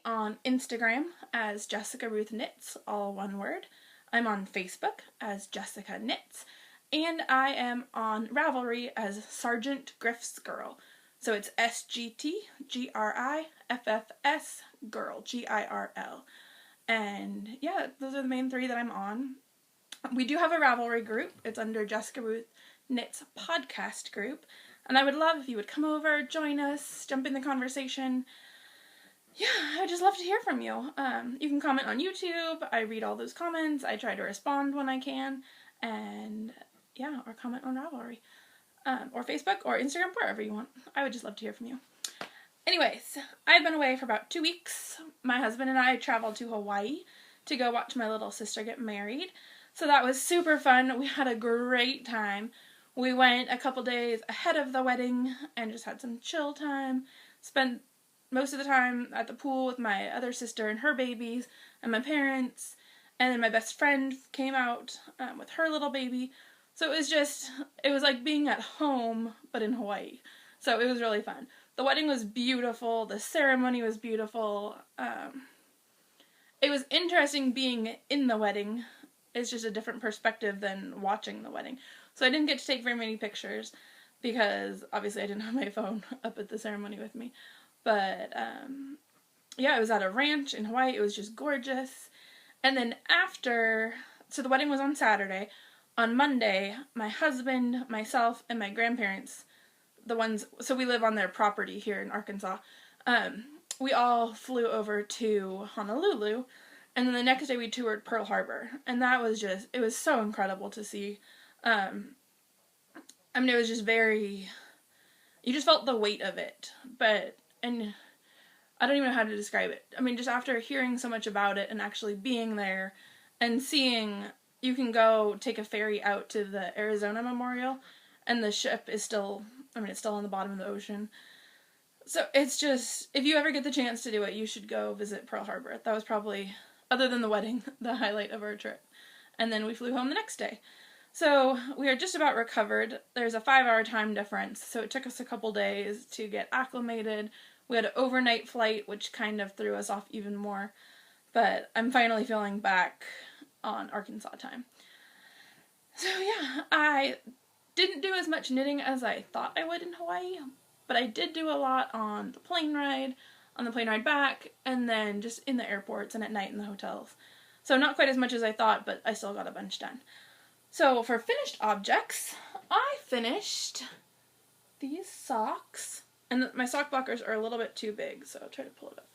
on Instagram as Jessica Ruth Knits, all one word. I'm on Facebook as Jessica Knits, and I am on Ravelry as Sergeant Griff's Girl. So it's SGTGRIFFS Girl, GIRL. And yeah, those are the main three that I'm on. We do have a Ravelry group. It's under Jessica Ruth Knits podcast group. And I would love if you would come over, join us, jump in the conversation. Yeah, I would just love to hear from you. You can comment on YouTube. I read all those comments. I try to respond when I can. And yeah, or comment on Ravelry. Or Facebook or Instagram, wherever you want. I would just love to hear from you. Anyways, I've been away for about 2 weeks. My husband and I traveled to Hawaii to go watch my little sister get married. So that was super fun. We had a great time. We went a couple days ahead of the wedding and just had some chill time. Spent most of the time at the pool with my other sister and her babies and my parents. And then my best friend came out with her little baby. So it was like being at home, but in Hawaii. So it was really fun. The wedding was beautiful. The ceremony was beautiful. It was interesting being in the wedding. It's just a different perspective than watching the wedding. So I didn't get to take very many pictures because obviously I didn't have my phone up at the ceremony with me. But yeah, it was at a ranch in Hawaii. It was just gorgeous. And then so the wedding was on Saturday. On Monday, my husband, myself, and my grandparents, so we live on their property here in Arkansas, we all flew over to Honolulu. And then the next day we toured Pearl Harbor. And that was it was so incredible to see. It was just you just felt the weight of it. And I don't even know how to describe it. Just after hearing so much about it and actually being there and seeing, you can go take a ferry out to the Arizona Memorial and the ship is still, it's still on the bottom of the ocean. So it's just, if you ever get the chance to do it, you should go visit Pearl Harbor. That was probably, other than the wedding, the highlight of our trip. And then we flew home the next day. So we are just about recovered. There's a 5-hour time difference, so it took us a couple days to get acclimated. We had an overnight flight, which kind of threw us off even more. But I'm finally feeling back on Arkansas time. So yeah, I didn't do as much knitting as I thought I would in Hawaii, but I did do a lot on the plane ride back, and then just in the airports and at night in the hotels. So not quite as much as I thought, but I still got a bunch done. So for finished objects, I finished these socks. And my sock blockers are a little bit too big, so I'll try to pull it up.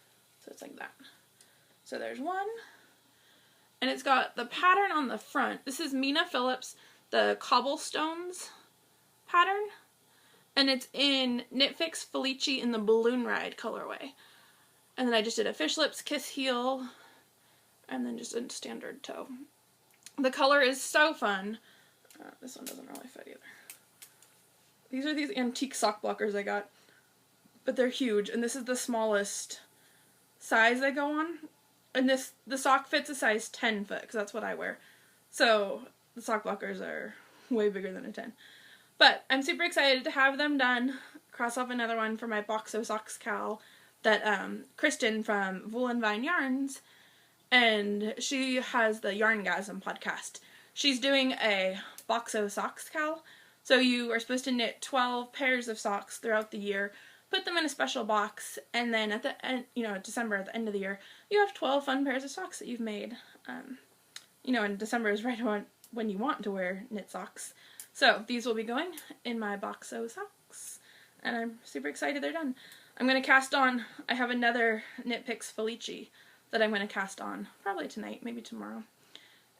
So it's like that. So there's one. And it's got the pattern on the front. This is Mina Phillips, the Cobblestones pattern. And it's in Knit Fix Felici in the Balloon Ride colorway. And then I just did a fish lips kiss heel. And then just a standard toe. The color is so fun. This one doesn't really fit either. These are these antique sock blockers I got. But they're huge. And this is the smallest size they go on. And the sock fits a size 10 foot, because that's what I wear. So the sock blockers are way bigger than a 10. But I'm super excited to have them done. Cross off another one for my Boxo Socks cowl that Kristen from Wool and Vine Yarns, and she has the Yarngasm podcast. She's doing a Boxo Socks cowl. So you are supposed to knit 12 pairs of socks throughout the year, put them in a special box, and then at the end, December, at the end of the year, you have 12 fun pairs of socks that you've made. And December is right when you want to wear knit socks. So these will be going in my Boxo socks, and I'm super excited they're done. I'm going to cast on, I have another Knit Picks Felici that I'm going to cast on, probably tonight, maybe tomorrow.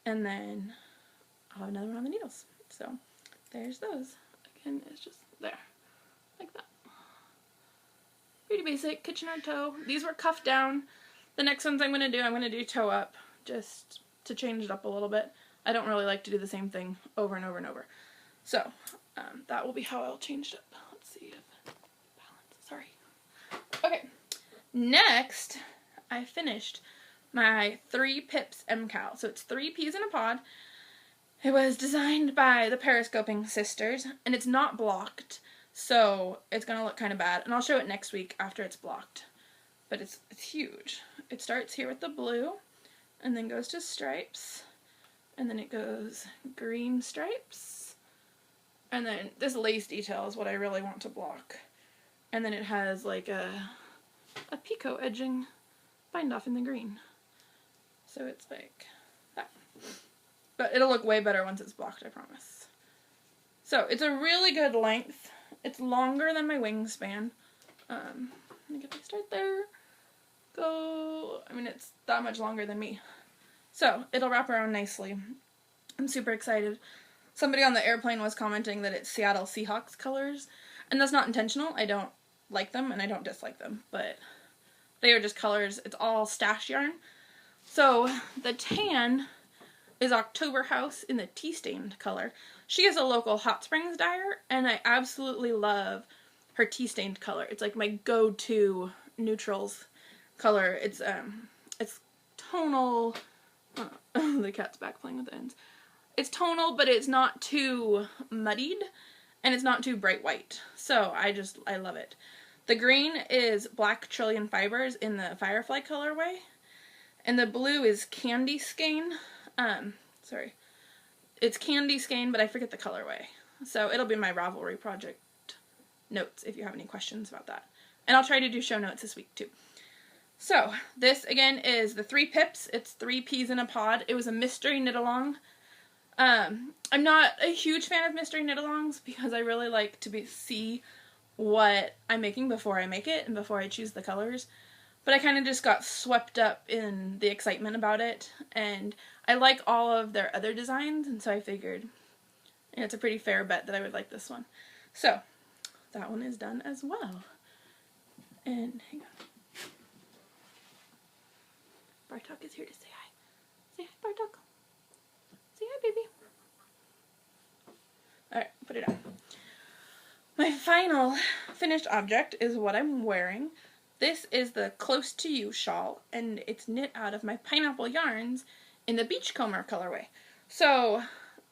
And then I'll have another one on the needles. So there's those. Again, it's just there, like that. Pretty basic, Kitchener toe. These were cuffed down. The next ones I'm going to do toe up, just to change it up a little bit. I don't really like to do the same thing over and over and over. So, that will be how I'll change it up. Let's see if balance, sorry. Okay, next, I finished my 3 Pips M-Cowl. So it's 3 peas in a pod. It was designed by the Periscoping sisters, and it's not blocked. So it's going to look kind of bad. And I'll show it next week after it's blocked. but it's huge. It starts here with the blue, and then goes to stripes, and then it goes green stripes, and then this lace detail is what I really want to block. And then it has like a picot edging bind off in the green. So it's like that. But it'll look way better once it's blocked, I promise. So it's a really good length. It's longer than my wingspan. Let me get my start there. Go. I mean, it's that much longer than me. So it'll wrap around nicely. I'm super excited. Somebody on the airplane was commenting that it's Seattle Seahawks colors, and that's not intentional. I don't like them and I don't dislike them, but they are just colors. It's all stash yarn. So the tan is October House in the tea stained color. She is a local Hot Springs dyer, and I absolutely love her tea stained color. It's like my go-to neutrals color. It's tonal. The cat's back playing with the ends. It's tonal, but it's not too muddied, and it's not too bright white. So I love it. The green is Black Trillion Fibers in the Firefly colorway, and the blue is Candy Skein. Sorry. It's Candy Skein, but I forget the colorway. So it'll be my Ravelry project notes if you have any questions about that. And I'll try to do show notes this week too. So this again is the 3 pips. It's 3 peas in a pod. It was a mystery knit along. I'm not a huge fan of mystery knit alongs because I really like to see what I'm making before I make it and before I choose the colors. But I kind of just got swept up in the excitement about it, and I like all of their other designs, and so I figured it's a pretty fair bet that I would like this one. So that one is done as well. And hang on. Bartok is here to say hi. Say hi, Bartok. Say hi, baby. Alright, put it on. My final finished object is what I'm wearing. This is the Close to You shawl, and it's knit out of my pineapple yarns in the Beachcomber colorway. So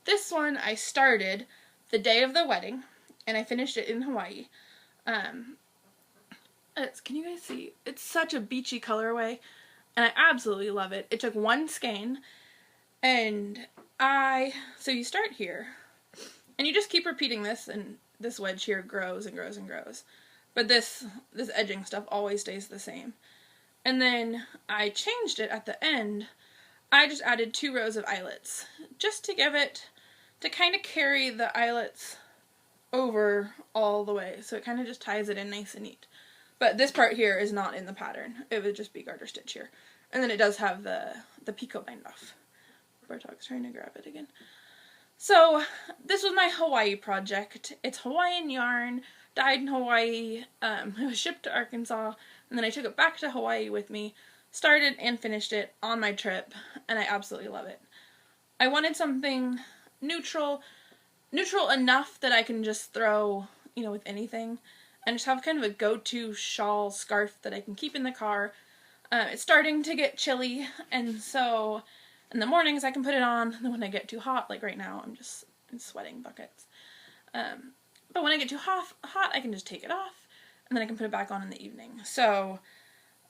this one I started the day of the wedding, and I finished it in Hawaii. Can you guys see? It's such a beachy colorway, and I absolutely love it. It took 1 skein, and so you start here, and you just keep repeating this, and this wedge here grows and grows and grows. But this edging stuff always stays the same. And then I changed it at the end. I just added 2 rows of eyelets, just to give it, to kind of carry the eyelets over all the way. So it kind of just ties it in nice and neat. But this part here is not in the pattern. It would just be garter stitch here. And then it does have the picot bind off. Bartok's trying to grab it again. So this was my Hawaii project. It's Hawaiian yarn, dyed in Hawaii. It was shipped to Arkansas, and then I took it back to Hawaii with me, started and finished it on my trip, and I absolutely love it. I wanted something neutral enough that I can just throw, with anything, and just have kind of a go-to shawl scarf that I can keep in the car. It's starting to get chilly, and so in the mornings I can put it on, and then when I get too hot, like right now, I'm sweating buckets. But when I get too hot, I can just take it off, and then I can put it back on in the evening. So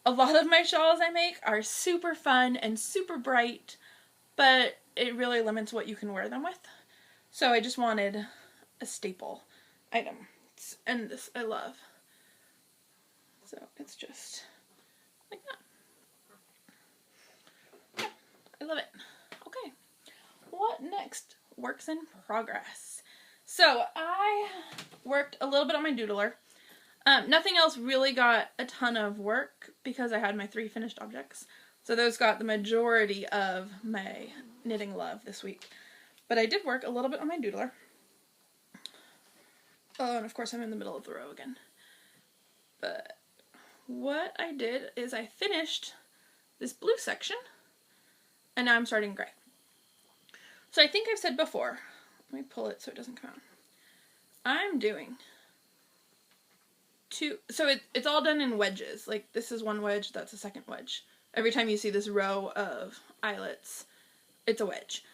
a lot of my shawls I make are super fun and super bright, but it really limits what you can wear them with. So I just wanted a staple item, and this I love. So it's just like that. Yeah, I love it. Okay, what next? Works in progress. So I worked a little bit on my doodler. Nothing else really got a ton of work because I had my 3 finished objects. So those got the majority of my knitting love this week. But I did work a little bit on my doodler. Oh, and of course I'm in the middle of the row again. But what I did is I finished this blue section, and now I'm starting gray. So I think I've said before, let me pull it so it doesn't come out. I'm doing 2, so it's all done in wedges. Like this is 1 wedge, that's a 2nd wedge. Every time you see this row of eyelets, it's a wedge.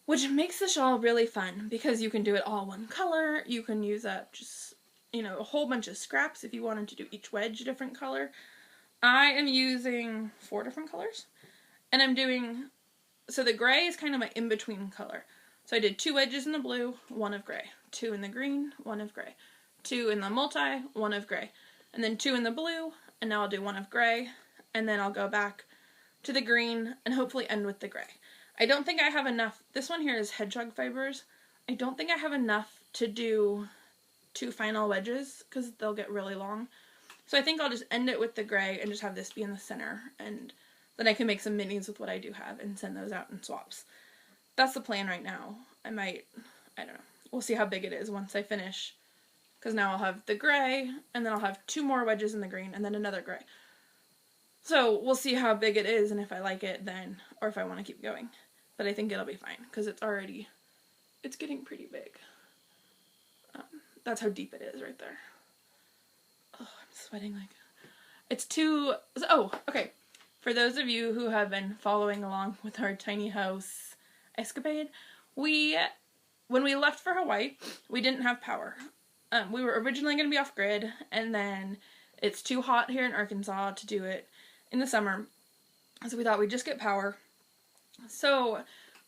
Which makes the shawl really fun because you can do it all 1 color. You can use up just, a whole bunch of scraps if you wanted to do each wedge a different color. I am using 4 different colors. And I'm doing, so the gray is kind of my in-between color. So I did 2 wedges in the blue, 1 of gray. 2 in the green, 1 of gray. 2 in the multi, 1 of gray. And then 2 in the blue, and now I'll do 1 of gray. And then I'll go back to the green and hopefully end with the gray. I don't think I have enough. This one here is hedgehog fibers. I don't think I have enough to do 2 final wedges because they'll get really long. So I think I'll just end it with the gray and just have this be in the center, and then I can make some minis with what I do have and send those out in swaps. That's the plan right now. I don't know. We'll see how big it is once I finish, because now I'll have the gray, and then I'll have 2 more wedges in the green, and then another gray. So we'll see how big it is, and if I like it then, or if I want to keep going. But I think it'll be fine, because it's getting pretty big. That's how deep it is right there. Oh, I'm sweating like... It's too... Oh, okay. For those of you who have been following along with our tiny house escapade, when we left for Hawaii, we didn't have power. We were originally going to be off-grid, and then it's too hot here in Arkansas to do it in the summer, so we thought we'd just get power. So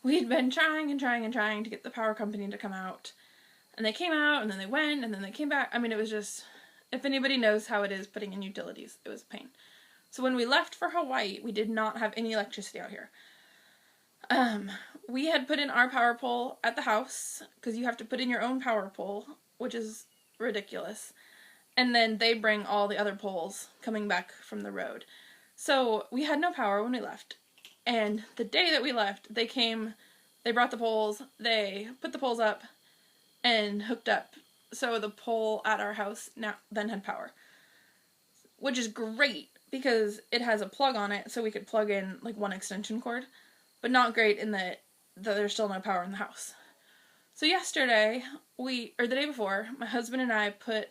we had been trying to get the power company to come out, and they came out, and then they went, and then they came back. I mean, it was just, if anybody knows how it is putting in utilities, it was a pain. So when we left for Hawaii, we did not have any electricity out here. We had put in our power pole at the house, because you have to put in your own power pole, which is ridiculous. And then they bring all the other poles coming back from the road. So we had no power when we left. And the day that we left, they brought the poles, they put the poles up and hooked up. So the pole at our house then had power. Which is great, because it has a plug on it, so we could plug in like 1 extension cord. But not great in that there's still no power in the house. So yesterday, the day before, my husband and I put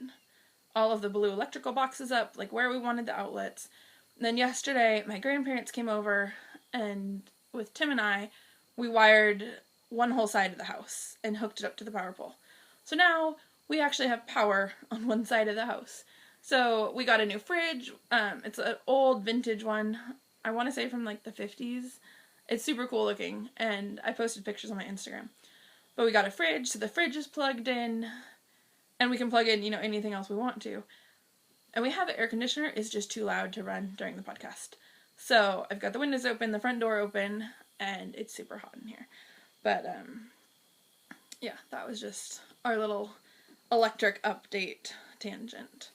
all of the blue electrical boxes up, like where we wanted the outlets. And then yesterday, my grandparents came over, and with Tim and I, we wired one whole side of the house and hooked it up to the power pole. So now we actually have power on one side of the house. So we got a new fridge. It's an old vintage one. I want to say from like the 50s. It's super cool looking, and I posted pictures on my Instagram. But we got a fridge, so the fridge is plugged in, and we can plug in, anything else we want to. And we have an air conditioner. It's just too loud to run during the podcast. So I've got the windows open, the front door open, and it's super hot in here. But, yeah, that was just our little electric update tangent.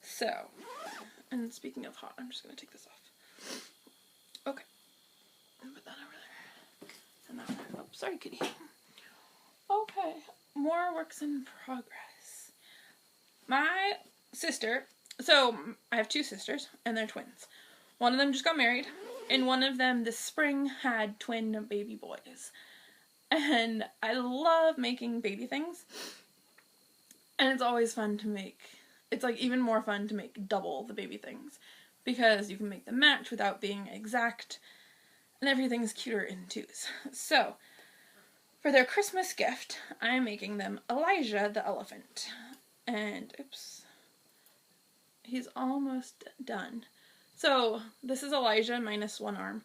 So, and speaking of hot, I'm just going to take this off. Okay. Put that over there. And that one. Oh, sorry, kitty. Okay. More works in progress. My sister, so I have 2 sisters, and they're twins. One of them just got married, and one of them this spring had twin baby boys. And I love making baby things. And it's always fun to make. It's like even more fun to make double the baby things, because you can make them match without being exact, and everything's cuter in 2s. So, for their Christmas gift, I'm making them Elijah the elephant. And, oops, he's almost done. So, this is Elijah minus 1 arm.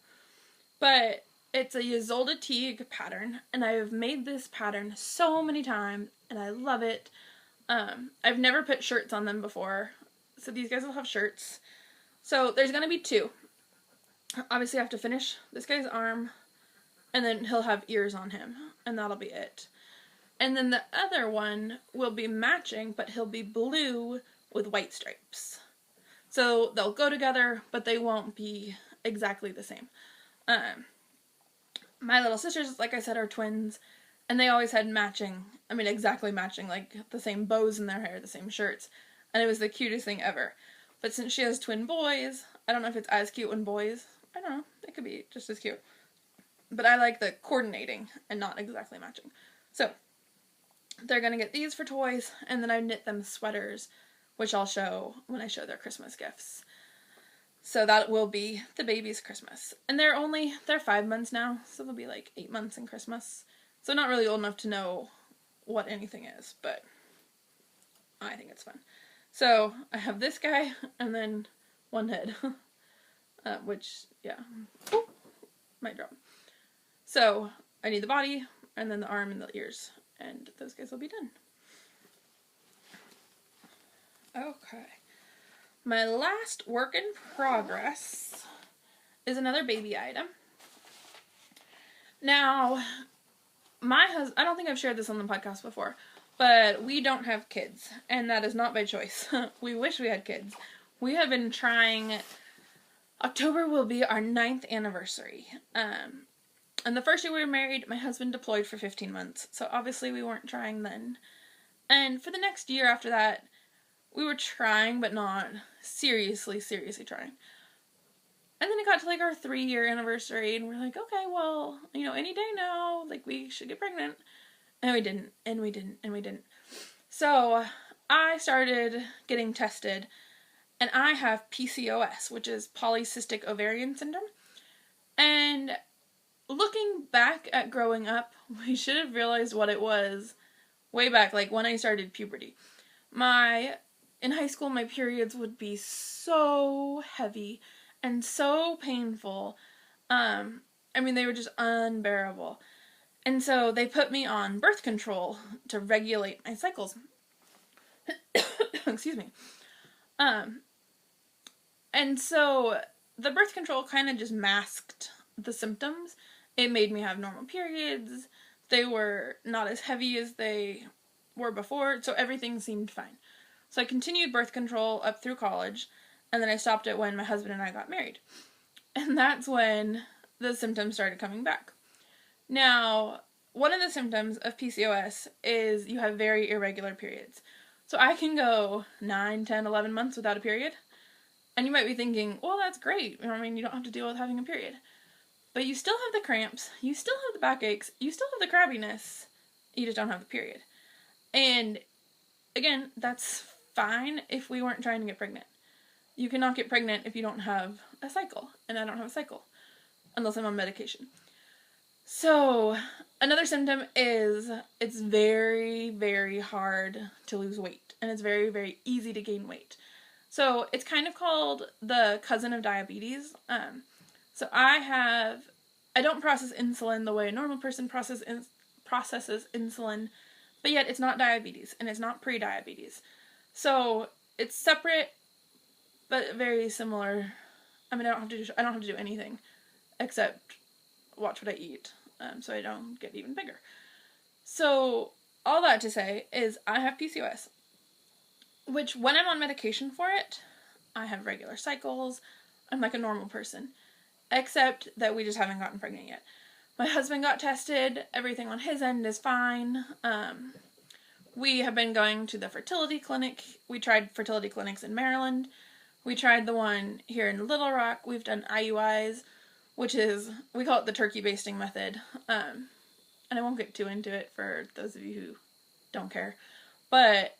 But it's a Ysolda Teague pattern, and I've made this pattern so many times, and I love it. I've never put shirts on them before, so these guys will have shirts. So, there's going to be 2. Obviously, I have to finish this guy's arm, and then he'll have ears on him, and that'll be it. And then the other one will be matching, but he'll be blue with white stripes. So they'll go together, but they won't be exactly the same. My little sisters, like I said, are twins, and they always had exactly matching, like the same bows in their hair, the same shirts, and it was the cutest thing ever. But since she has twin boys, I don't know if it's as cute when boys, I don't know, it could be just as cute. But I like the coordinating and not exactly matching. So, they're going to get these for toys, and then I knit them sweaters, which I'll show when I show their Christmas gifts. So that will be the baby's Christmas. And they're 5 months now, so they'll be like 8 months in Christmas. So not really old enough to know what anything is, but I think it's fun. So I have this guy, and then one head. which, yeah, ooh, might drop. So, I need the body, and then the arm and the ears, and those guys will be done. Okay. My last work in progress is another baby item. Now, my husband, I don't think I've shared this on the podcast before, but we don't have kids, and that is not by choice. We wish we had kids. We have been trying, October will be our 9th anniversary. And the first year we were married, my husband deployed for 15 months, so obviously we weren't trying then. And for the next year after that, we were trying, but not seriously trying. And then it got to like our 3-year anniversary, and we're like, okay, well, any day now, like, we should get pregnant. And we didn't. So I started getting tested, and I have PCOS, which is polycystic ovarian syndrome. And looking back at growing up, we should have realized what it was way back, like when I started puberty. In high school, my periods would be so heavy and so painful. They were just unbearable. And so they put me on birth control to regulate my cycles. Excuse me. And so the birth control kind of just masked the symptoms. It made me have normal periods. They were not as heavy as they were before, so everything seemed fine. So I continued birth control up through college, and then I stopped it when my husband and I got married. And that's when the symptoms started coming back. Now, one of the symptoms of PCOS is you have very irregular periods. So I can go 9, 10, 11 months without a period. And you might be thinking, well, that's great. You don't have to deal with having a period. But you still have the cramps, you still have the backaches, you still have the crabbiness, you just don't have the period. And again, that's fine if we weren't trying to get pregnant. You cannot get pregnant if you don't have a cycle, and I don't have a cycle, unless I'm on medication. So, another symptom is it's very, very hard to lose weight, and it's very, very easy to gain weight. So, it's kind of called the cousin of diabetes. So I don't process insulin the way a normal person processes insulin, but yet it's not diabetes, and it's not pre-diabetes. So it's separate, but very similar. I don't have to do anything except watch what I eat, so I don't get even bigger. So all that to say is I have PCOS, which when I'm on medication for it, I have regular cycles. I'm like a normal person. Except that we just haven't gotten pregnant yet. My husband got tested. Everything on his end is fine. We have been going to the fertility clinic. We tried fertility clinics in Maryland. We tried the one here in Little Rock. We've done IUIs, which is, we call it the turkey basting method. And I won't get too into it for those of you who don't care. But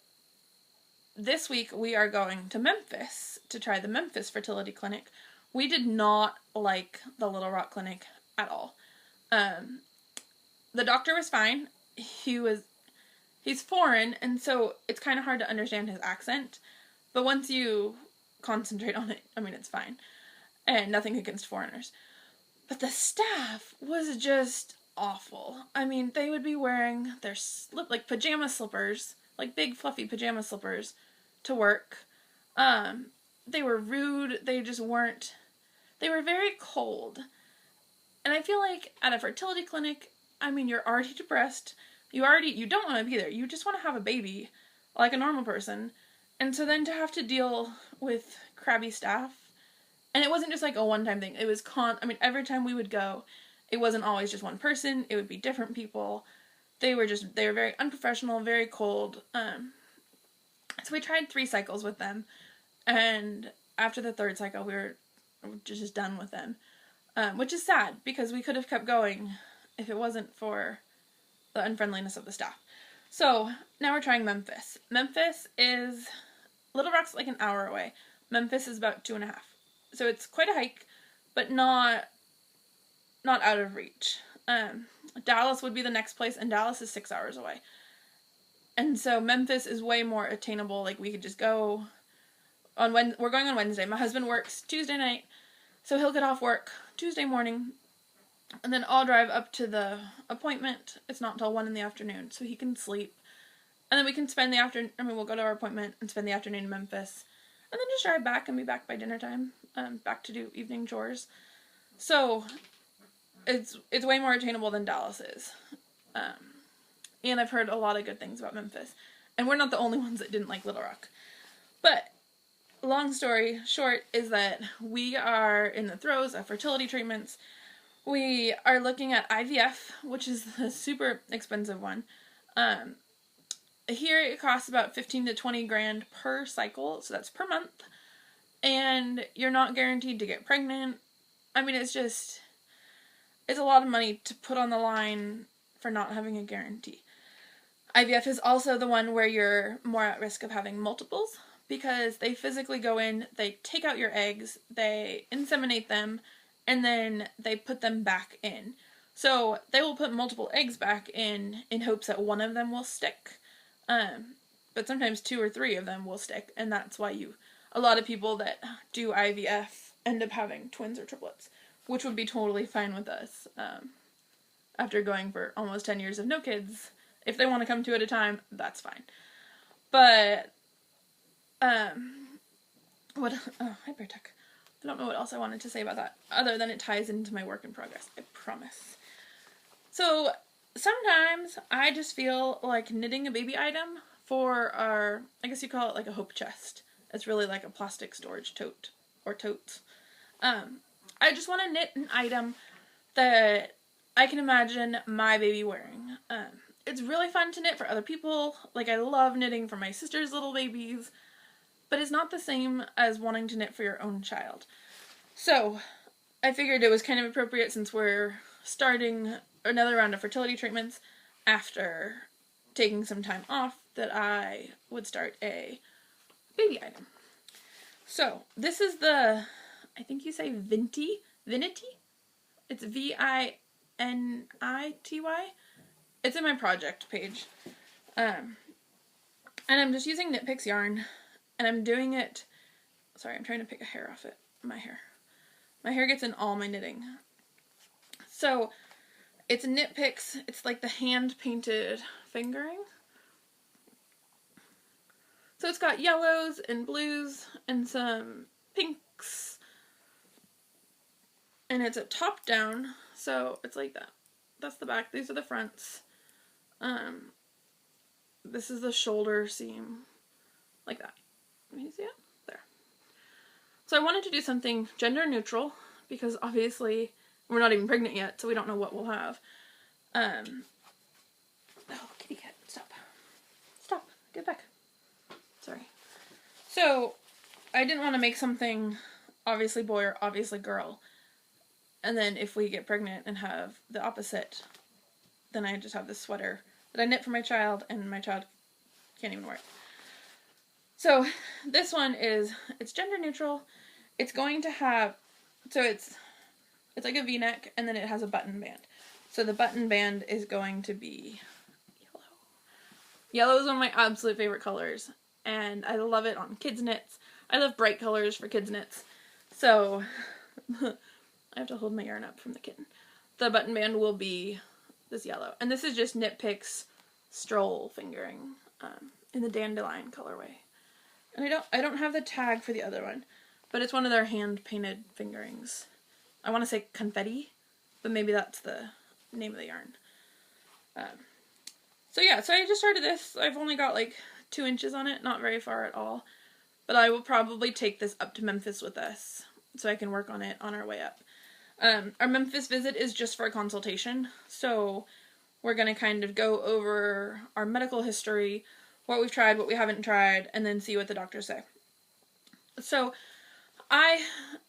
this week we are going to Memphis to try the Memphis fertility clinic. We did not like the Little Rock clinic at all. The doctor was fine. He's foreign, and so it's kind of hard to understand his accent. But once you concentrate on it, it's fine. And nothing against foreigners. But the staff was just awful. They would be wearing their pajama slippers, like big fluffy pajama slippers, to work. They were rude. They just weren't. They were very cold. And I feel like at a fertility clinic, you're already depressed. You don't want to be there. You just want to have a baby like a normal person. And so then to have to deal with crabby staff. And it wasn't just like a one-time thing. It was every time we would go, it wasn't always just one person. It would be different people. They were very unprofessional, very cold. So we tried 3 cycles with them. And after the 3rd cycle, we were just done with them. Which is sad, because we could have kept going if it wasn't for the unfriendliness of the staff. So, now we're trying Memphis. Little Rock's like an hour away. Memphis is about 2.5. So it's quite a hike, but not out of reach. Dallas would be the next place, and Dallas is 6 hours away. And so Memphis is way more attainable. Like, we could just go we're going on Wednesday. My husband works Tuesday night, So he'll get off work Tuesday morning, and then I'll drive up to the appointment. It's not until 1 in the afternoon, so he can sleep. And then we can spend the afternoon, we'll go to our appointment and spend the afternoon in Memphis. And then just drive back and be back by dinner time, back to do evening chores. So, it's way more attainable than Dallas is. And I've heard a lot of good things about Memphis. And we're not the only ones that didn't like Little Rock. But, long story short is that we are in the throes of fertility treatments. We are looking at IVF, which is the super expensive one. Here it costs about 15 to 20 grand per cycle, so that's per month. And you're not guaranteed to get pregnant. I mean, it's a lot of money to put on the line for not having a guarantee. IVF is also the one where you're more at risk of having multiples, because they physically go in, they take out your eggs, they inseminate them, and then they put them back in. So they will put multiple eggs back in hopes that one of them will stick. But sometimes 2 or 3 of them will stick, and that's why a lot of people that do IVF end up having twins or triplets, which would be totally fine with us. After going for almost 10 years of no kids, if they want to come 2 at a time, that's fine. But, hi Bertuck. I don't know what else I wanted to say about that, other than it ties into my work in progress, I promise. So, sometimes I just feel like knitting a baby item for our, I guess you call it like a hope chest. It's really like a plastic storage tote, or totes. I just want to knit an item that I can imagine my baby wearing. It's really fun to knit for other people. Like, I love knitting for my sister's little babies, but it's not the same as wanting to knit for your own child. So, I figured it was kind of appropriate, since we're starting another round of fertility treatments after taking some time off, that I would start a baby item. So, this is the, I think you say Vinity? It's Vinity. It's in my project page. And I'm just using Knit Picks yarn, and I'm doing it, sorry, I'm trying to pick a hair off my hair. My hair gets in all my knitting. So, it's Knit Picks, it's like the hand-painted fingering. So it's got yellows and blues and some pinks. And it's a top down, so it's like that. That's the back, these are the fronts. This is the shoulder seam, like that. Can you see it? There. So I wanted to do something gender neutral, because obviously we're not even pregnant yet, so we don't know what we'll have. Oh, kitty cat, stop. Stop, get back. Sorry. So, I didn't want to make something obviously boy or obviously girl, and then if we get pregnant and have the opposite, then I just have this sweater that I knit for my child, and my child can't even wear it. So, this one it's gender neutral. It's going to have, so it's like a V-neck, and then it has a button band. So the button band is going to be yellow. Yellow is one of my absolute favorite colors, and I love it on kids' knits. I love bright colors for kids' knits. So, I have to hold my yarn up from the kitten. The button band will be this yellow. And this is just Knit Picks Stroll fingering in the dandelion colorway. And I don't have the tag for the other one, but it's one of their hand-painted fingerings. I want to say confetti, but maybe that's the name of the yarn. So yeah, so I just started this. I've only got like 2 inches on it, not very far at all. But I will probably take this up to Memphis with us, so I can work on it on our way up. Our Memphis visit is just for a consultation, so we're going to kind of go over our medical history, what we've tried, what we haven't tried, and then see what the doctors say. So,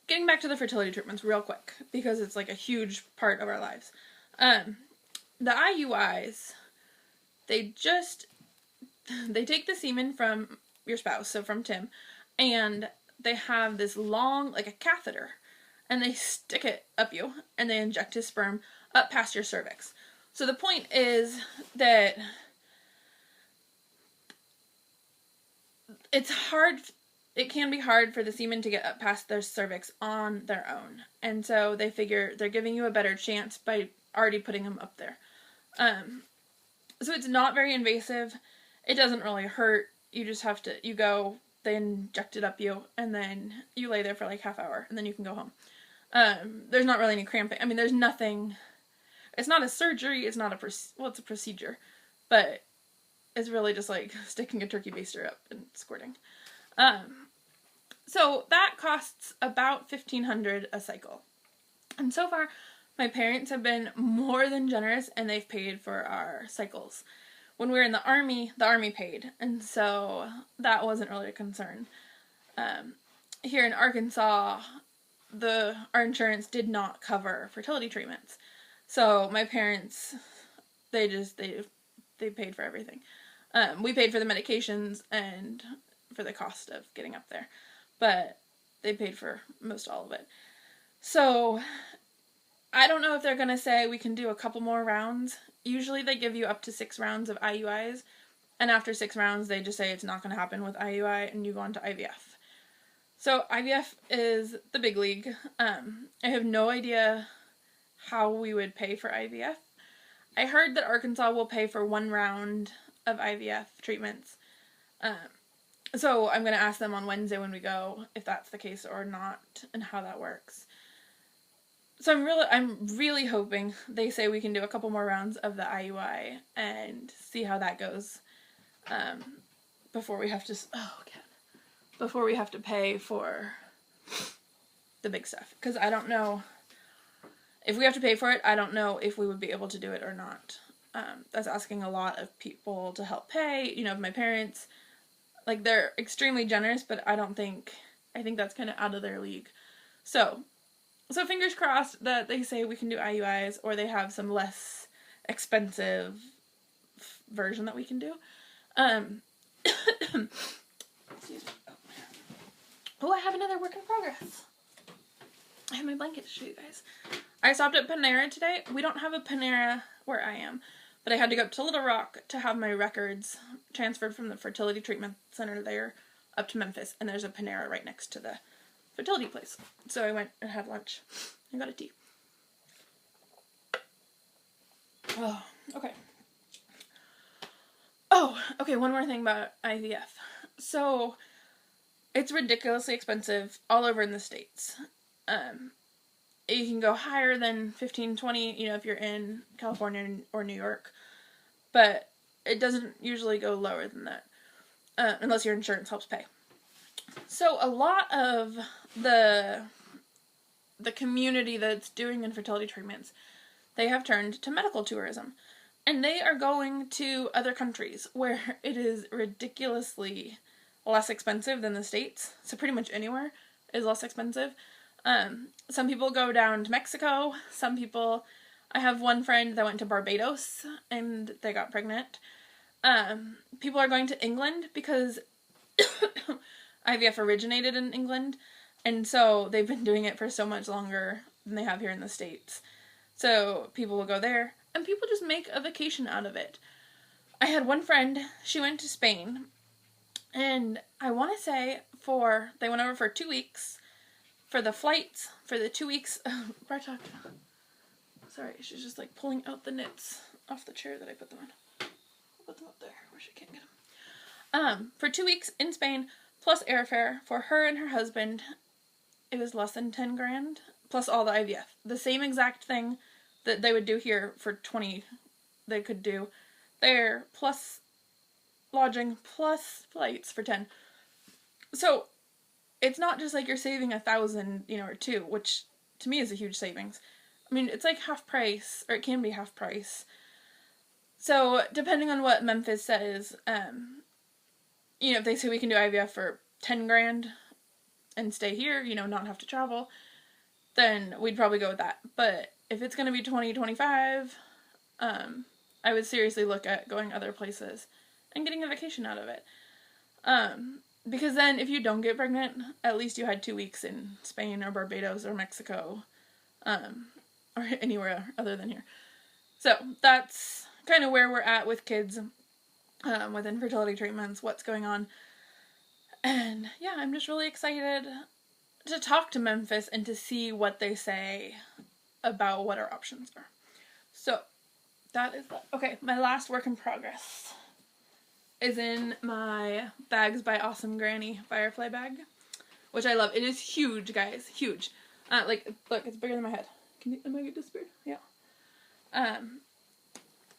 getting back to the fertility treatments real quick, because it's like a huge part of our lives. The IUIs, they take the semen from your spouse, so from Tim, and they have this long, like a catheter, and they stick it up you, and they inject his sperm up past your cervix. So the point is that it's hard it can be hard for the semen to get up past their cervix on their own. And so they figure they're giving you a better chance by already putting them up there. So it's not very invasive. It doesn't really hurt. You just have to, you go, they inject it up you, and then you lay there for like half hour, and then you can go home. There's not really any cramping. I mean, there's nothing, it's not a surgery, it's not it's a procedure, but it's really just like sticking a turkey baster up and squirting. So that costs about $1,500 a cycle. And so far, my parents have been more than generous, and they've paid for our cycles. When we were in the army paid, and so that wasn't really a concern. Here in Arkansas, our insurance did not cover fertility treatments. So my parents, they paid for everything. We paid for the medications and for the cost of getting up there, but they paid for most all of it. So I don't know if they're going to say we can do a couple more rounds. Usually they give you up to 6 rounds of IUIs, and after 6 rounds they just say it's not going to happen with IUI and you go on to IVF. So IVF is the big league. I have no idea how we would pay for IVF. I heard that Arkansas will pay for 1 round of IVF treatments. So I'm going to ask them on Wednesday when we go if that's the case or not and how that works. So I'm really hoping they say we can do a couple more rounds of the IUI and see how that goes before we have to pay for the big stuff. Because I don't know if we have to pay for it. I don't know if we would be able to do it or not. That's asking a lot of people to help pay. You know, my parents, like, they're extremely generous, but I think that's kind of out of their league. So fingers crossed that they say we can do IUIs, or they have some less expensive version that we can do. Excuse me. Oh, I have another work in progress. I have my blanket to show you guys. I stopped at Panera today. We don't have a Panera where I am, but I had to go up to Little Rock to have my records transferred from the fertility treatment center there up to Memphis, and there's a Panera right next to the fertility place. So I went and had lunch and got a tea. Oh, okay. Oh, okay, one more thing about IVF. So, it's ridiculously expensive all over in the States. You can go higher than $15, $20, if you're in California or New York, but it doesn't usually go lower than that, unless your insurance helps pay. So a lot of the community that's doing infertility treatments, they have turned to medical tourism, and they are going to other countries where it is ridiculously less expensive than the States. So pretty much anywhere is less expensive. Some people go down to Mexico. I have one friend that went to Barbados and they got pregnant. People are going to England because IVF originated in England, and so they've been doing it for so much longer than they have here in the States. So people will go there, and people just make a vacation out of it. I had one friend, she went to Spain, and I want to say they went over for 2 weeks. For the flights, for the 2 weeks, sorry, she's just like pulling out the knits off the chair that I put them on. I'll put them up there where she can't get them. For 2 weeks in Spain, plus airfare for her and her husband, it was less than $10,000, plus all the IVF. The same exact thing that they would do here for $20,000, they could do there, plus lodging, plus flights for $10,000. So it's not just like you're saving $1,000, or $2,000, which to me is a huge savings. I mean, it's like half price, or it can be half price. So depending on what Memphis says, if they say we can do IVF for $10,000 and stay here, not have to travel, then we'd probably go with that. But if it's going to be $20,000, $25,000, I would seriously look at going other places and getting a vacation out of it. Because then if you don't get pregnant, at least you had 2 weeks in Spain or Barbados or Mexico, or anywhere other than here. So that's kind of where we're at with kids, with infertility treatments, what's going on. And yeah, I'm just really excited to talk to Memphis and to see what they say about what our options are. So that is that. Okay, my last work in progress is in my Bags by Awesome Granny Firefly bag, which I love. It is huge, guys, huge. Like, look, it's bigger than my head. Am I get disappeared? Yeah.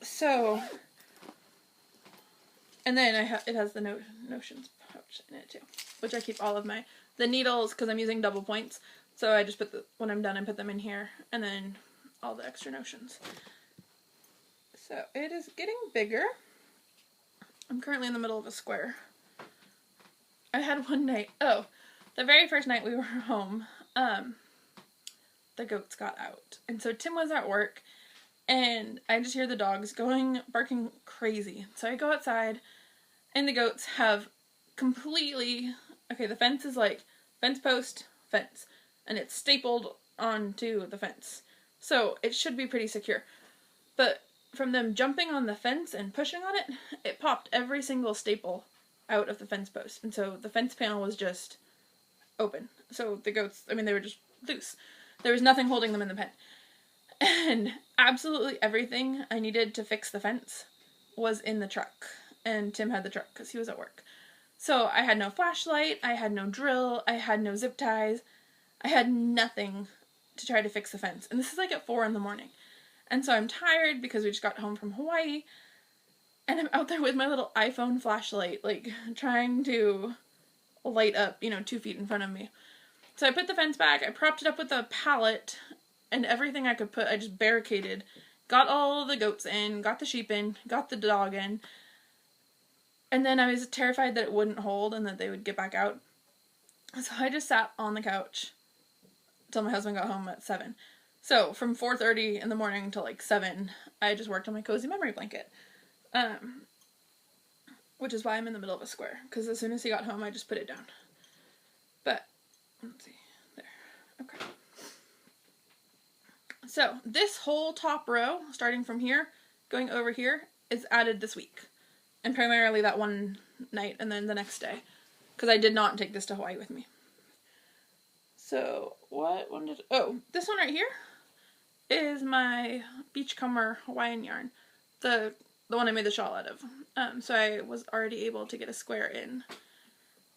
So, and then it has the notions pouch in it too, which I keep all of the needles, because I'm using double points. So I just when I'm done, I put them in here, and then all the extra notions. So it is getting bigger. I'm currently in the middle of a square. I had one night, the very first night we were home, the goats got out. And so Tim was at work, and I just hear the dogs barking crazy. So I go outside, and the goats have completely, the fence is like fence post, fence, and it's stapled onto the fence. So it should be pretty secure. But from them jumping on the fence and pushing on it, it popped every single staple out of the fence post. And so the fence panel was just open. So the goats, they were just loose. There was nothing holding them in the pen. And absolutely everything I needed to fix the fence was in the truck. And Tim had the truck because he was at work. So I had no flashlight, I had no drill, I had no zip ties, I had nothing to try to fix the fence. And this is like at 4 in the morning. And so I'm tired because we just got home from Hawaii. And I'm out there with my little iPhone flashlight, like trying to light up, 2 feet in front of me. So I put the fence back, I propped it up with a pallet, and everything I could put, I just barricaded. Got all the goats in, got the sheep in, got the dog in. And then I was terrified that it wouldn't hold and that they would get back out. So I just sat on the couch until my husband got home at 7. So from 4:30 in the morning until like 7, I just worked on my cozy memory blanket. Which is why I'm in the middle of a square, because as soon as he got home, I just put it down. But, let's see, there, okay. So, this whole top row, starting from here, going over here, is added this week. And primarily that one night, and then the next day. Because I did not take this to Hawaii with me. So, what one did, this one right here is my Beachcomber Hawaiian yarn. The one I made the shawl out of. So I was already able to get a square in.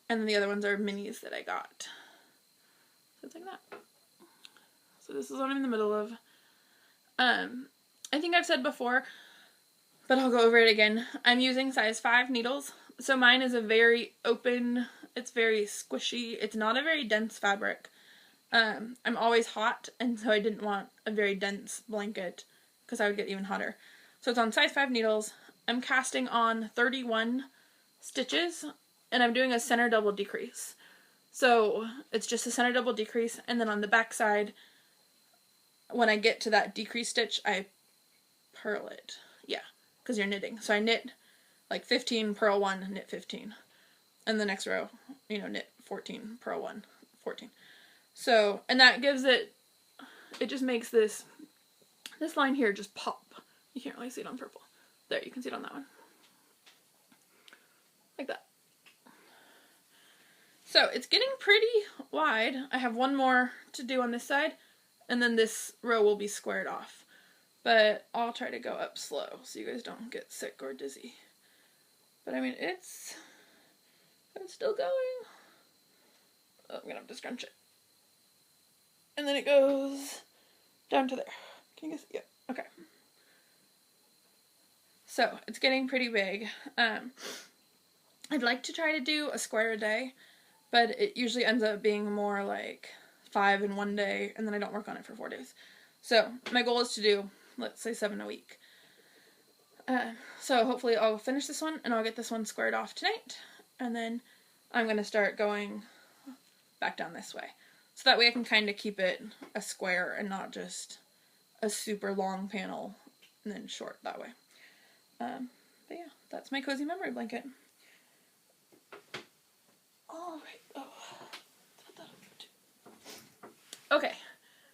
And then the other ones are minis that I got. So it's like that. So this is what I'm in the middle of. I think I've said before, but I'll go over it again. I'm using size 5 needles. So mine is a very open, it's very squishy. It's not a very dense fabric. I'm always hot, and so I didn't want a very dense blanket because I would get even hotter. So it's on size 5 needles. I'm casting on 31 stitches, and I'm doing a center double decrease. So it's just a center double decrease, and then on the back side, when I get to that decrease stitch, I purl it. Yeah, because you're knitting. So I knit like 15, purl 1, knit 15. And the next row, knit 14, purl 1, 14. So, and that gives it just makes this line here just pop. You can't really see it on purple. There, you can see it on that one. Like that. So, it's getting pretty wide. I have one more to do on this side, and then this row will be squared off. But I'll try to go up slow so you guys don't get sick or dizzy. But it's still going. Oh, I'm gonna have to scrunch it. And then it goes down to there. Can you guys see? Yeah, okay. So, it's getting pretty big. I'd like to try to do a square a day, but it usually ends up being more like 5 in one day, and then I don't work on it for 4 days. So, my goal is to do, let's say, 7 a week. So, hopefully I'll finish this one, and I'll get this one squared off tonight, and then I'm going to start going back down this way. So that way I can kind of keep it a square and not just a super long panel and then short that way. But yeah, that's my cozy memory blanket. Alright, let's put that over too. Okay,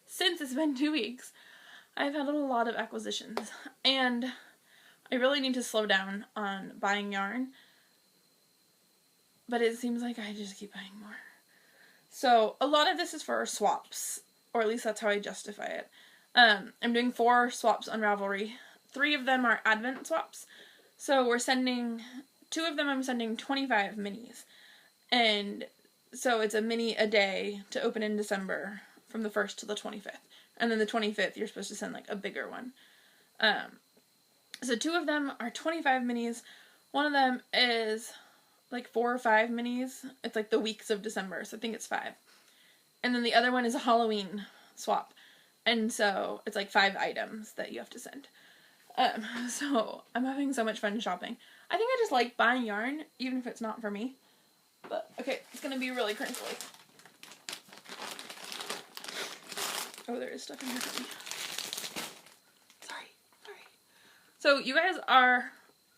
since it's been 2 weeks, I've had a lot of acquisitions, and I really need to slow down on buying yarn. but it seems like I just keep buying more. So a lot of this is for swaps, or at least that's how I justify it. I'm doing 4 swaps on Ravelry. 3 of them are Advent swaps. So we're sending, 2 of them I'm sending 25 minis. And so it's a mini a day to open in December from the 1st to the 25th. And then the 25th you're supposed to send like a bigger one. So 2 of them are 25 minis. One of them is like 4 or 5 minis. It's like the weeks of December, so I think it's 5. And then the other one is a Halloween swap. And so it's like 5 items that you have to send. So I'm having so much fun shopping. I think I just like buying yarn, even if it's not for me. But, okay, it's going to be really crinkly. Oh, there is stuff in here for me. Sorry. So you guys are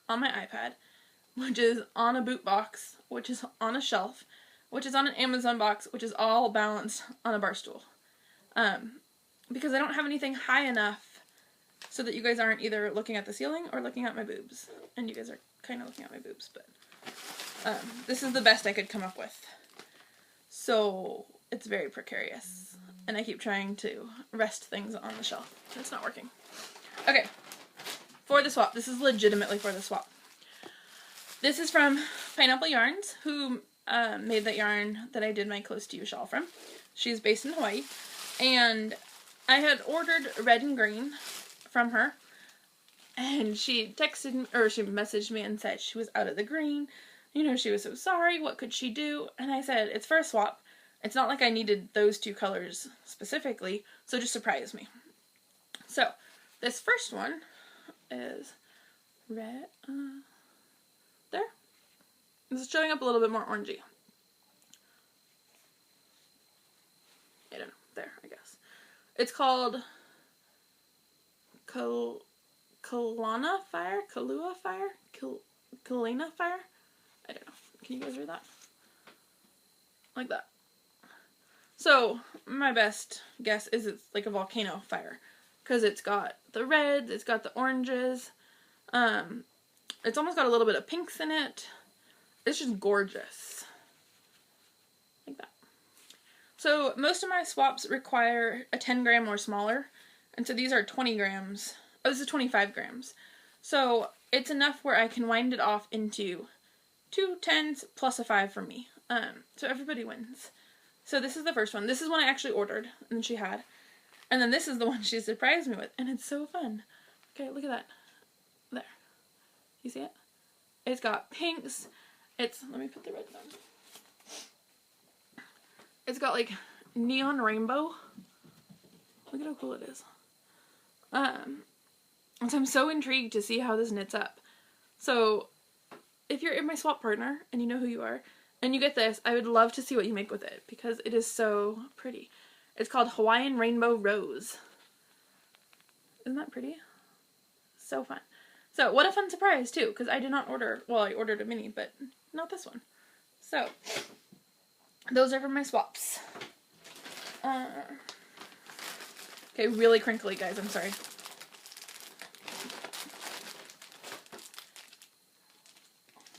on my iPad, which is on a boot box, which is on a shelf, which is on an Amazon box, which is all balanced on a bar stool. Because I don't have anything high enough so that you guys aren't either looking at the ceiling or looking at my boobs. And you guys are kind of looking at my boobs, but this is the best I could come up with. So it's very precarious. And I keep trying to rest things on the shelf. It's not working. Okay, for the swap. This is legitimately for the swap. This is from Pineapple Yarns, who made that yarn that I did my Close to You shawl from. She's based in Hawaii. And I had ordered red and green from her. And she texted me, or she messaged me and said she was out of the green. You know, she was so sorry. What could she do? And I said, it's for a swap. It's not like I needed those 2 colors specifically, so just surprise me. So, this first one is red. There. This is showing up a little bit more orangey. I don't know. There, I guess. It's called Kalana Fire? Kalua Fire? Kalina Fire? I don't know. Can you guys read that? Like that. So, my best guess is it's like a volcano fire. Because it's got the reds, it's got the oranges. It's almost got a little bit of pinks in it. It's just gorgeous. Like that. So, most of my swaps require a 10 gram or smaller. And so these are 20 grams. Oh, this is 25 grams. So, it's enough where I can wind it off into 2 10s plus a 5 for me. So everybody wins. So this is the first one. This is one I actually ordered, and she had. And then this is the one she surprised me with, and it's so fun. Okay, look at that. There. You see it? It's got pinks. Let me put the red on. It's got like neon rainbow. Look at how cool it is. And so I'm so intrigued to see how this knits up. So if you're my swap partner, and you know who you are, and you get this, I would love to see what you make with it, because it is so pretty. It's called Hawaiian Rainbow Rose. Isn't that pretty? So fun. So, what a fun surprise, too, because I did not order, well, I ordered a mini, but not this one. So, those are for my swaps. Okay, really crinkly, guys, I'm sorry.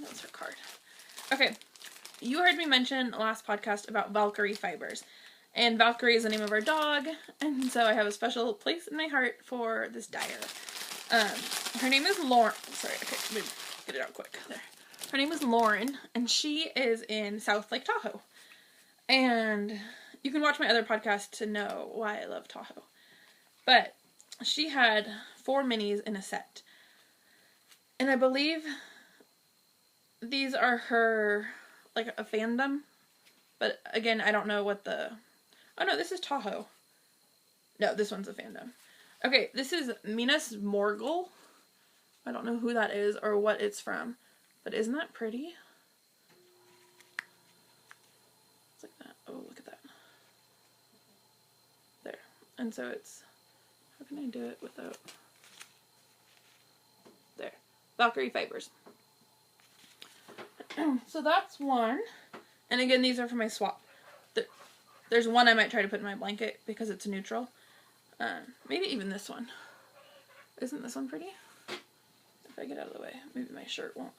That's her card. Okay. You heard me mention last podcast about Valkyrie fibers, and Valkyrie is the name of our dog, and so I have a special place in my heart for this dyer. Her name is Lauren. Sorry, okay, let me get it out quick. There. Her name is Lauren, and she is in South Lake Tahoe. And you can watch my other podcast to know why I love Tahoe. But she had 4 minis in a set, and I believe these are her, like, a fandom, but again, I don't know what the, oh no, this is Tahoe. No, this one's a fandom. Okay, this is Minas Morgul. I don't know who that is or what it's from, but isn't that pretty? It's like that. Oh, look at that. There. And so it's, how can I do it without, there. Valkyrie fibers. So that's one. And again, these are for my swap. There's one I might try to put in my blanket because it's neutral. Maybe even this one. Isn't this one pretty? If I get out of the way, maybe my shirt won't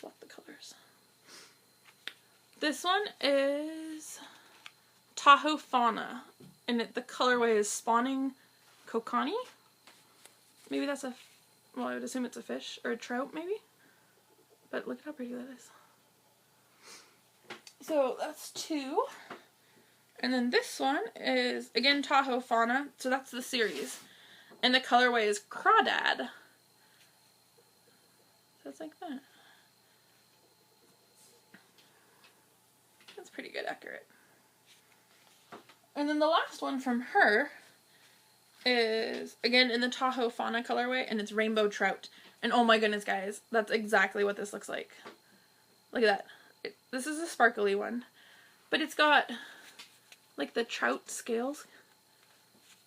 block the colors. This one is Tahoe Fauna, and the colorway is Spawning Kokani. Maybe that's well, I would assume it's a fish, or a trout, maybe? But look at how pretty that is. So that's 2. And then this one is, again, Tahoe Fauna, so that's the series. And the colorway is Crawdad. So it's like that. That's pretty good, accurate. And then the last one from her is, again, in the Tahoe Fauna colorway, and it's Rainbow Trout. And oh my goodness, guys, that's exactly what this looks like. Look at that. This is a sparkly one, but it's got, like, the trout scales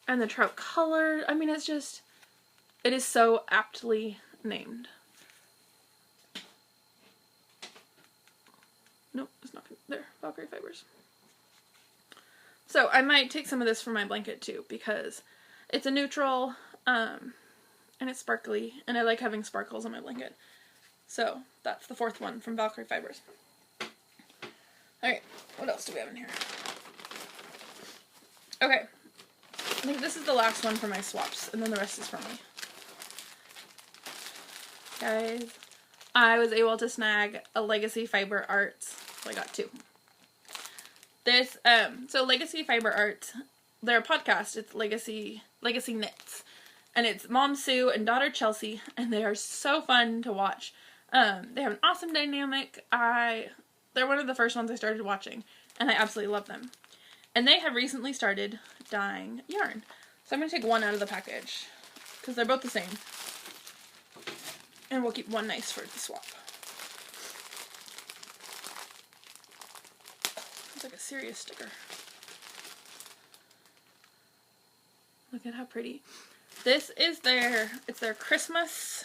and the trout color. I mean, it's just, it is so aptly named. Nope, it's not there. Valkyrie fibers. So I might take some of this for my blanket too, because it's a neutral, and it's sparkly, and I like having sparkles on my blanket. So that's the 4th one from Valkyrie Fibers. Alright, what else do we have in here? Okay, I think this is the last one for my swaps, and then the rest is for me. Guys, I was able to snag a Legacy Fiber Arts, so I got 2. This, so Legacy Fiber Arts, they're a podcast. It's Legacy Knits, and it's Mom Sue and daughter Chelsea, and they are so fun to watch. They have an awesome dynamic. They're one of the first ones I started watching, and I absolutely love them. And they have recently started dyeing yarn. So I'm going to take one out of the package, because they're both the same. And we'll keep one nice for the swap. It's like a serious sticker. Look at how pretty. This is their Christmas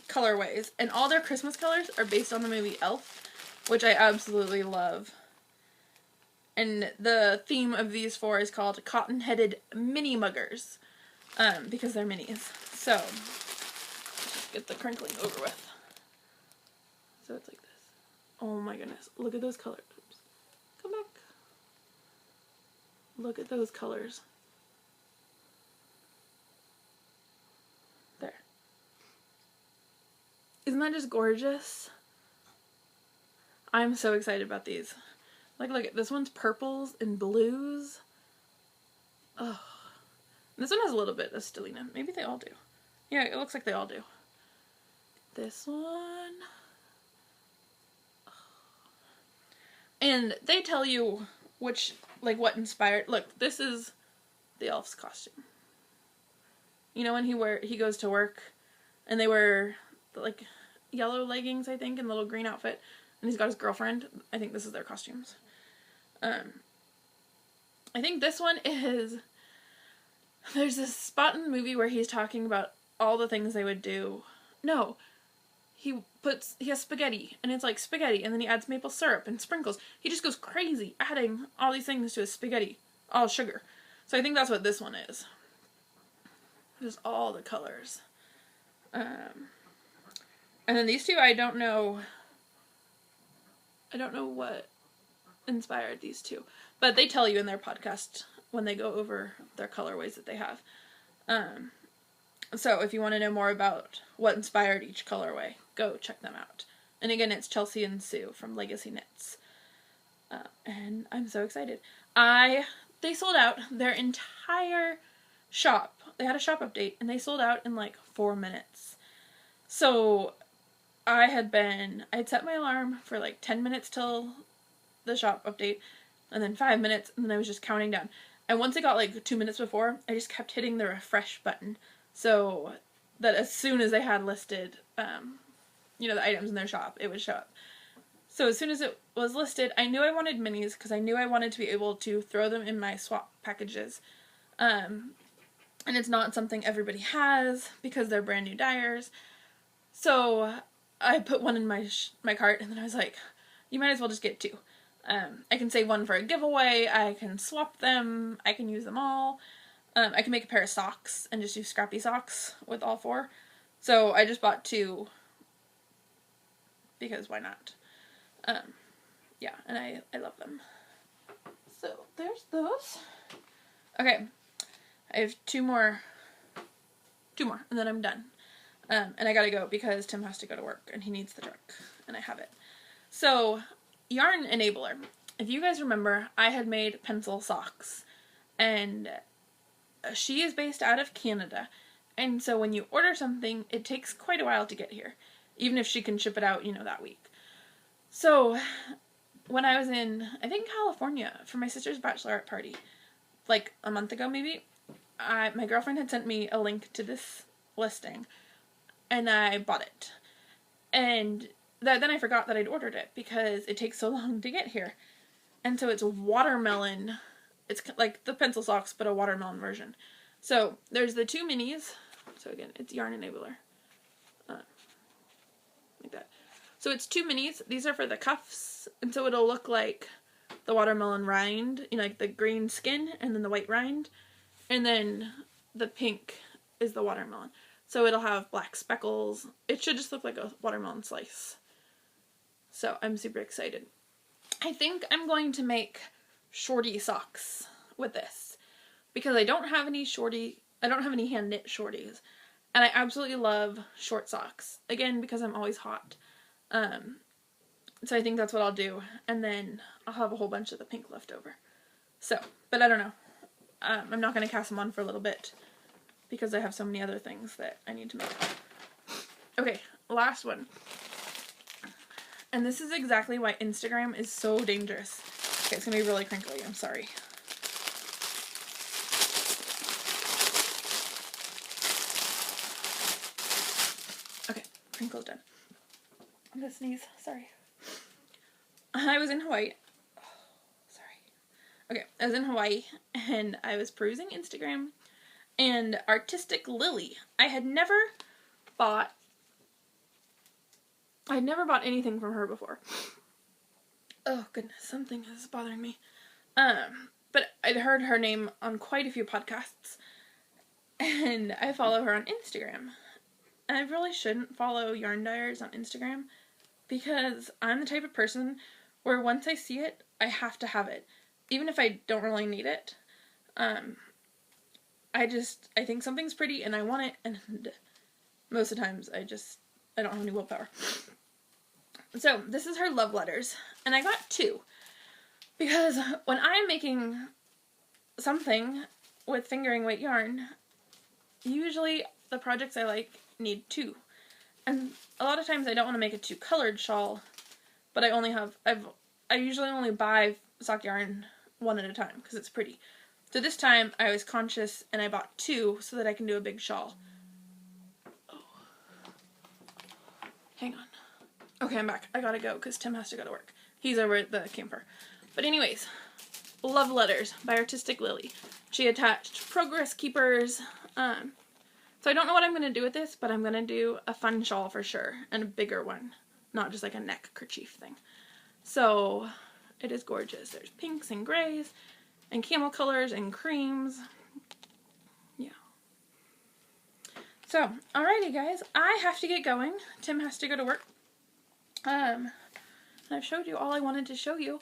colorways, and all their Christmas colors are based on the movie Elf, which I absolutely love. And the theme of these 4 is called Cotton-Headed Mini Muggers, because they're minis. So, let's just get the crinkling over with. So it's like this. Oh my goodness, look at those colors. Oops. Come back. Look at those colors. There. Isn't that just gorgeous? I'm so excited about these. Like, look at this one's purples and blues. Oh. This one has a little bit of stellina. Maybe they all do. Yeah, it looks like they all do. This one. And they tell you which, like, what inspired. Look, this is the elf's costume. You know when he goes to work, and they wear, like, yellow leggings, I think, and a little green outfit, and he's got his girlfriend. I think this is their costumes. I think this one is, there's this spot in the movie where he's talking about all the things they would do. No, he has spaghetti, and it's like spaghetti, and then he adds maple syrup and sprinkles. He just goes crazy adding all these things to his spaghetti. All sugar. So I think that's what this one is. Just all the colors. And then these 2, I don't know what inspired these 2. But they tell you in their podcast when they go over their colorways that they have. So if you want to know more about what inspired each colorway, go check them out. And again, it's Chelsea and Sue from Legacy Knits. And I'm so excited. They sold out their entire shop. They had a shop update, and they sold out in like 4 minutes. So I had set my alarm for like 10 minutes till the shop update, and then 5 minutes, and then I was just counting down. And once it got like 2 minutes before, I just kept hitting the refresh button, so that as soon as they had listed, the items in their shop, it would show up. So as soon as it was listed, I knew I wanted minis, because I knew I wanted to be able to throw them in my swap packages. And it's not something everybody has, because they're brand new dyers. So I put one in my cart, and then I was like, you might as well just get 2. I can save one for a giveaway, I can swap them, I can use them all. I can make a pair of socks and just do scrappy socks with all 4. So I just bought 2, because why not? Yeah, and I love them. So there's those. Okay, I have two more, and then I'm done. And I gotta go because Tim has to go to work and he needs the truck, and I have it. So, yarn enabler. If you guys remember, I had made pencil socks, and she is based out of Canada, and so when you order something, it takes quite a while to get here, even if she can ship it out, that week. So, when I was in, I think, California for my sister's bachelorette party, like a month ago maybe, my girlfriend had sent me a link to this listing, and I bought it. And then I forgot that I'd ordered it because it takes so long to get here. And so it's watermelon. It's like the pencil socks, but a watermelon version. So there's the two minis. So again, it's yarn enabler. Like that. So it's two minis. These are for the cuffs. And so it'll look like the watermelon rind, like the green skin and then the white rind. And then the pink is the watermelon. So it'll have black speckles. It should just look like a watermelon slice. So I'm super excited. I think I'm going to make shorty socks with this because I don't have any hand knit shorties, and I absolutely love short socks. Again, because I'm always hot. So I think that's what I'll do, and then I'll have a whole bunch of the pink left over. So, but I don't know. I'm not going to cast them on for a little bit because I have so many other things that I need to make. Okay, last one. And this is exactly why Instagram is so dangerous. Okay, it's going to be really crinkly. I'm sorry. Okay, crinkle's done. I'm going to sneeze. Sorry. I was in Hawaii. Oh, sorry. Okay, I was in Hawaii and I was perusing Instagram, and Artistic Lily. I had never bought anything from her before. Oh goodness, something is bothering me. But I'd heard her name on quite a few podcasts, and I follow her on Instagram. And I really shouldn't follow yarn dyers on Instagram because I'm the type of person where once I see it, I have to have it, even if I don't really need it. I think something's pretty and I want it, and most of the times I don't have any willpower. So this is her love letters, and I got two because when I'm making something with fingering weight yarn, usually the projects I like need two, and a lot of times I don't want to make a two-colored shawl, but I usually only buy sock yarn one at a time because it's pretty. So this time I was conscious and I bought two so that I can do a big shawl. Oh. Hang on. Okay, I'm back. I gotta go because Tim has to go to work. He's over at the camper. But anyways, love letters by Artistic Lily. She attached progress keepers. So I don't know what I'm going to do with this, but I'm going to do a fun shawl for sure, and a bigger one, not just like a neck kerchief thing. So it is gorgeous. There's pinks and grays and camel colors and creams. Yeah. So, alrighty guys, I have to get going. Tim has to go to work. I've showed you all I wanted to show you.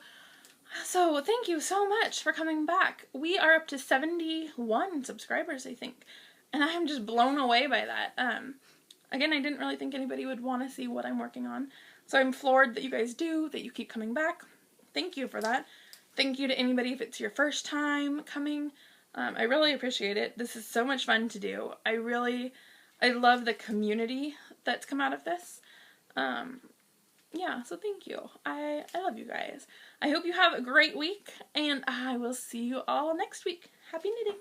So thank you so much for coming back. We are up to 71 subscribers, I think. And I am just blown away by that. Again, I didn't really think anybody would want to see what I'm working on. So I'm floored that you guys do, that you keep coming back. Thank you for that. Thank you to anybody if it's your first time coming. I really appreciate it. This is so much fun to do. I love the community that's come out of this. Yeah, so thank you. I love you guys. I hope you have a great week, and I will see you all next week. Happy knitting!